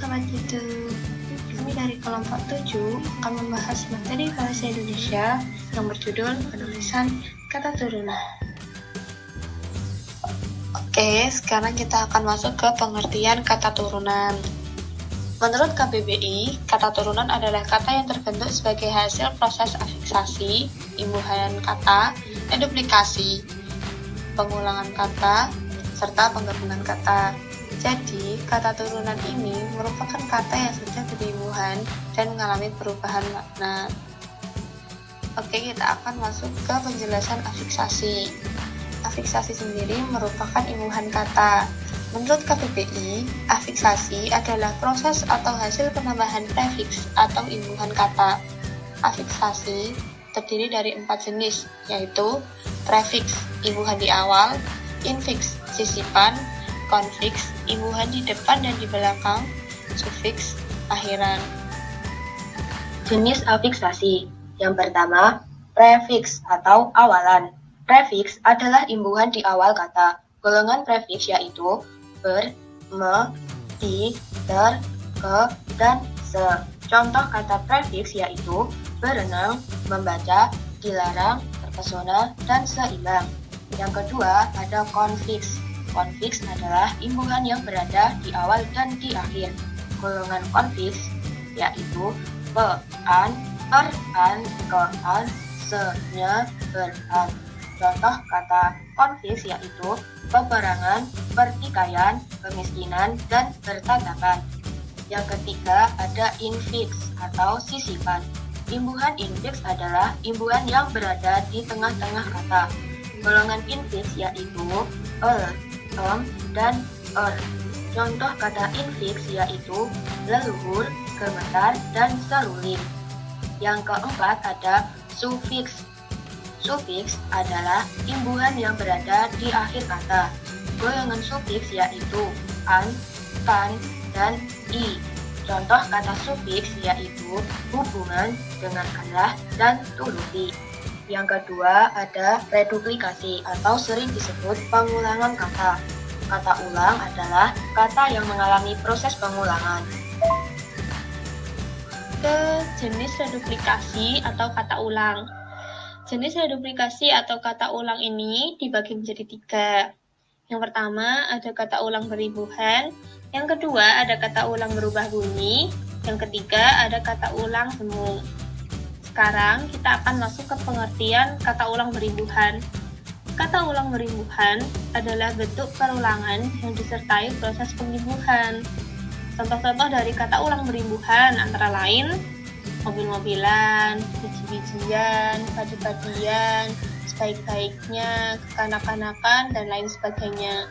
Sobat YouTube, kami dari kelompok 7 akan membahas materi bahasa Indonesia yang berjudul penulisan kata turunan. Oke, sekarang kita akan masuk ke pengertian kata turunan. Menurut KBBI, kata turunan adalah kata yang terbentuk sebagai hasil proses afiksasi, imbuhan kata, duplikasi, pengulangan kata, serta penggabungan kata. Jadi, kata turunan ini merupakan kata yang sudah berimbuhan dan mengalami perubahan makna. Oke, kita akan masuk ke penjelasan afiksasi. Afiksasi sendiri merupakan imbuhan kata. Menurut KBBI, afiksasi adalah proses atau hasil penambahan prefiks atau imbuhan kata. Afiksasi terdiri dari 4 jenis, yaitu prefiks, imbuhan di awal, infiks, sisipan, konfiks, imbuhan di depan dan di belakang, sufiks, akhiran. Jenis afiksasi. Yang pertama, prefiks atau awalan. Prefiks adalah imbuhan di awal kata. Golongan prefiks yaitu ber, me, di, ter, ke, dan se. Contoh kata prefiks yaitu berenang, membaca, dilarang, terpesona, dan seimbang. Yang kedua ada konfiks. Konfiks adalah imbuhan yang berada di awal dan di akhir. Golongan konfiks yaitu pe, an, per, an, ke, an, se, nya, ber, an. Contoh kata konfiks yaitu peperangan, pertikaian, kemiskinan, dan pertatapan. Yang ketiga ada infiks atau sisipan. Imbuhan infiks adalah imbuhan yang berada di tengah-tengah kata. Golongan infiks yaitu dan Contoh kata infiks yaitu leluhur, gemetar, dan seruling. Yang keempat ada sufiks. Sufiks adalah imbuhan yang berada di akhir kata. Golongan sufiks yaitu an, kan, dan i. Contoh kata sufiks yaitu hubungan dengan Allah dan tuluti. Yang kedua ada reduplikasi atau sering disebut pengulangan kata. Kata ulang adalah kata yang mengalami proses pengulangan. Ke jenis reduplikasi atau kata ulang. Jenis reduplikasi atau kata ulang ini dibagi menjadi 3. Yang pertama ada kata ulang berimbuhan, yang kedua ada kata ulang berubah bunyi, yang ketiga ada kata ulang semu. Sekarang kita akan masuk ke pengertian kata ulang berimbuhan. Kata ulang berimbuhan adalah bentuk perulangan yang disertai proses pengimbuhan. Contoh-contoh dari kata ulang berimbuhan antara lain mobil-mobilan, biji-bijian, padi-padian, sebaik-baiknya, kekanak-kanakan, dan lain sebagainya.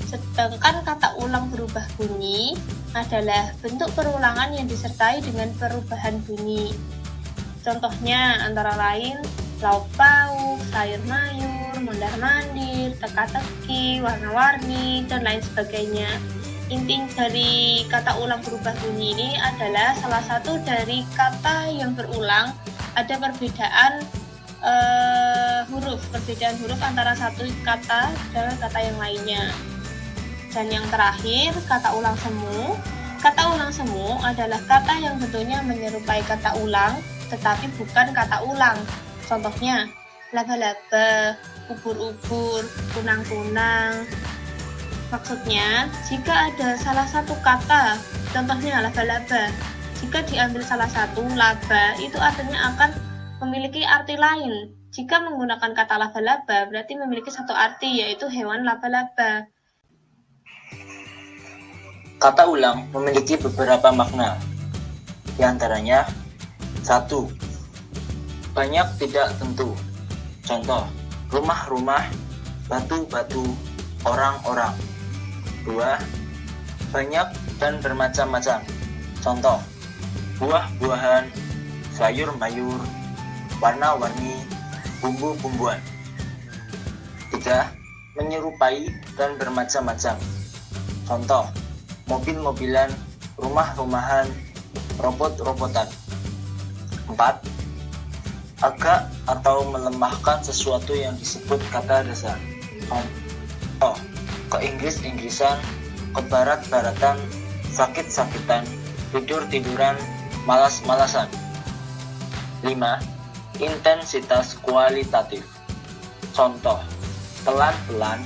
Sedangkan kata ulang berubah bunyi adalah bentuk perulangan yang disertai dengan perubahan bunyi. Contohnya antara lain lauk pauk, sayur mayur, mondar-mandir, teka-teki, warna-warni, dan lain sebagainya. Inti dari kata ulang berubah bunyi ini adalah salah satu dari kata yang berulang ada perbedaan perbedaan huruf antara satu kata dengan kata yang lainnya. Dan yang terakhir, kata ulang semu. Kata ulang semu adalah kata yang bentuknya menyerupai kata ulang tetapi bukan kata ulang. Contohnya laba-laba, ubur-ubur, kunang-kunang. Maksudnya, jika ada salah satu kata, contohnya laba-laba, jika diambil salah satu, laba, itu artinya akan memiliki arti lain. Jika menggunakan kata laba-laba, berarti memiliki satu arti, yaitu hewan laba-laba. Kata ulang memiliki beberapa makna. Di antaranya, 1. Banyak tidak tentu. Contoh, rumah-rumah, batu-batu, orang-orang. 2. Banyak dan bermacam-macam. Contoh, buah-buahan, sayur-mayur, warna-warni, bumbu-bumbuan. 3. Menyerupai dan bermacam-macam. Contoh, mobil-mobilan, rumah-rumahan, robot-robotan. 4. Agak atau melemahkan sesuatu yang disebut kata dasar. Contoh, ke Inggris-Inggrisan, ke Barat-Baratan, sakit-sakitan, tidur-tiduran, malas-malasan. 5. Intensitas kualitatif. Contoh, pelan-pelan,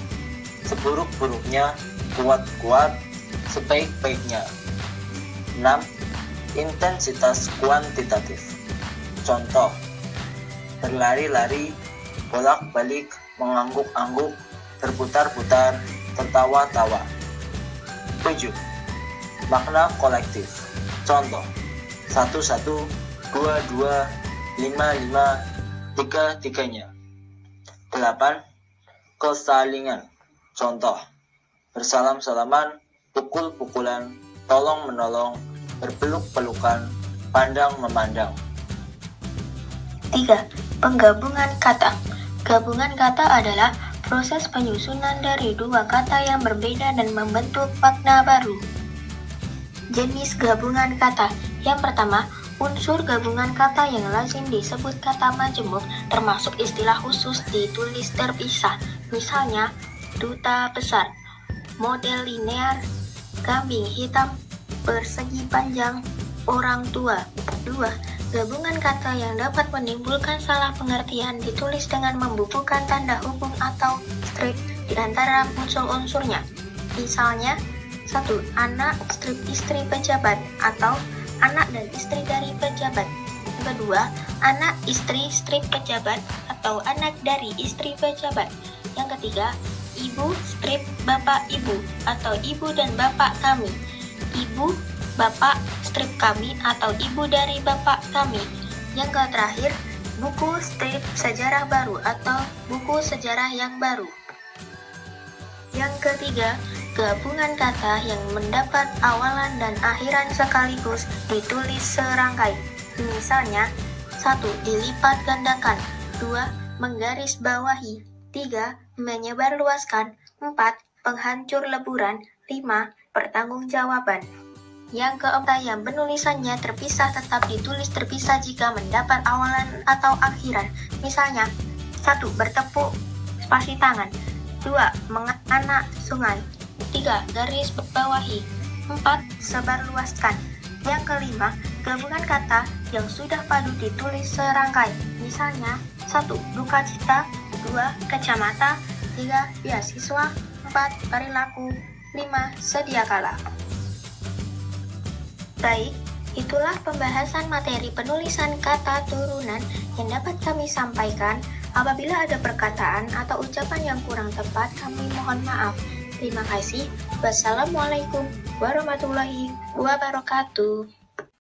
seburuk-buruknya, kuat-kuat, sebaik-baiknya. 6. Intensitas kuantitatif. Contoh, berlari-lari, bolak-balik, mengangguk-angguk, berputar-putar, tertawa-tawa. 7. Makna kolektif. Contoh, 11, 22, 55, 33-nya. 8. Kesalingan. Contoh, bersalam-salaman, pukul-pukulan, tolong-menolong, berpeluk-pelukan, pandang-memandang. 3. Penggabungan kata. Gabungan kata adalah proses penyusunan dari dua kata yang berbeda dan membentuk makna baru. Jenis gabungan kata. Yang pertama, unsur gabungan kata yang lazim disebut kata majemuk termasuk istilah khusus ditulis terpisah. Misalnya, duta besar, model linear, kambing hitam, persegi panjang, orang tua. 2. Gabungan kata yang dapat menimbulkan salah pengertian ditulis dengan membubuhkan tanda hubung atau strip di antara unsur-unsurnya. Misalnya, 1. Anak strip istri pejabat atau anak dan istri dari pejabat. Kedua, anak istri strip pejabat atau anak dari istri pejabat. Yang ketiga, ibu strip bapak ibu atau ibu dan bapak kami. Ibu, bapak strip kami atau ibu dari bapak kami. Yang terakhir, buku strip sejarah baru atau buku sejarah yang baru. Yang ketiga, gabungan kata yang mendapat awalan dan akhiran sekaligus ditulis serangkai. Misalnya, 1. Dilipat gandakan, 2. Menggaris bawahi, 3. Menyebarluaskan, 4. Penghancur leburan, 5. Pertanggungjawaban. Yang keempat, yang penulisannya terpisah tetap ditulis terpisah jika mendapat awalan atau akhiran. Misalnya, 1. Bertepuk spasi tangan, 2. Menganak sungai, 3. Garis bawahi, 4. Sebarluaskan. Yang kelima, gabungan kata yang sudah padu ditulis serangkai. Misalnya, 1. Duka cita, 2. Kacamata, 3. Beasiswa, 4. Perilaku, 5. Sedia kala. Baik, itulah pembahasan materi penulisan kata turunan yang dapat kami sampaikan. Apabila ada perkataan atau ucapan yang kurang tepat, kami mohon maaf. Terima kasih. Wassalamualaikum warahmatullahi wabarakatuh.